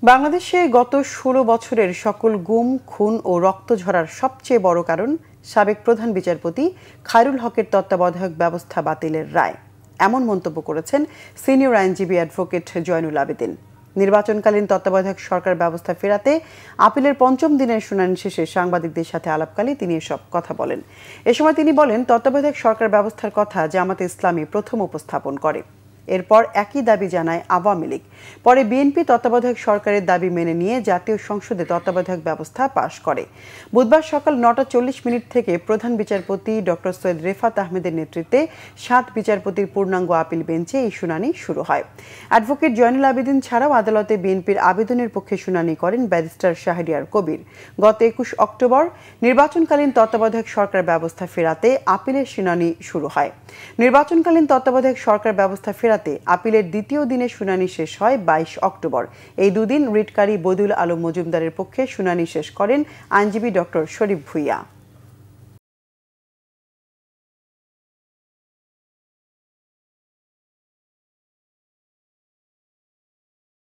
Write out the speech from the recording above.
বাংলাদেশে গত ১৬ বছরের সকল গুম, খুন ও রক্ত ঝরার সবচেয়ে বড় কারণ সাবেক প্রধান বিচারপতি খায়রুল হকের তত্ত্বাবধায়ক ব্যবস্থা বাতিলের রায়। এমন মন্তব্য করেছেন সিনিয়র আইনজীবী অ্যাডভোকেট জয়নুল আবেদিন। নির্বাচনকালীন তত্ত্বাবধায়ক সরকার ব্যবস্থা ফেরাতে আপিলের পঞ্চম দিনের শুনানি শেষে সাংবাদিকদের সাথে আলাপকালে তিনি এসব কথা বলেন। এ সময় তিনি বলেন, তত্ত্বাবধায়ক সরকার ব্যবস্থার কথা জামাতে ইসলামী প্রথম উপস্থাপন করে। এরপর একই দাবি জানায় আওয়ামী লীগ। পরে বিএনপি তত্ত্বাবধায়ক সরকারের দাবি মেনে নিয়ে জাতীয় সংসদে তত্ত্বাবধায়ক ব্যবস্থা পাশ করে। বুধবার সকাল ৯টা ৪০ থেকে প্রধান বিচারপতি ডক্টর সৈয়দ রেফাত আহমেদের নেতৃত্বে ৭ বিচারপতির পূর্ণাঙ্গ আপিল বেঞ্চে এই শুনানি শুরু হয়। অ্যাডভোকেট জয়নুল আবেদিন ছাড়াও আদালতে বিএনপির আবেদনের পক্ষে শুনানি করেন ব্যারিস্টার শাহরিয়ার কবির। গত ২১ অক্টোবর নির্বাচনকালীন তত্ত্বাবধায়ক সরকার ব্যবস্থা ফেরাতে আপিলের শুনানি শুরু হয়। নির্বাচনকালীন তত্ত্বাবধায়ক সরকার ব্যবস্থা ফেরাতে আপিলের দ্বিতীয় দিনের শুনানি শেষ হয় ২২ অক্টোবর। এই দুদিন রিটকারী বদিউল আলম মজুমদারের পক্ষে শুনানি শেষ করেন আইনজীবী ডক্টর শরীফ ভূঁইয়া।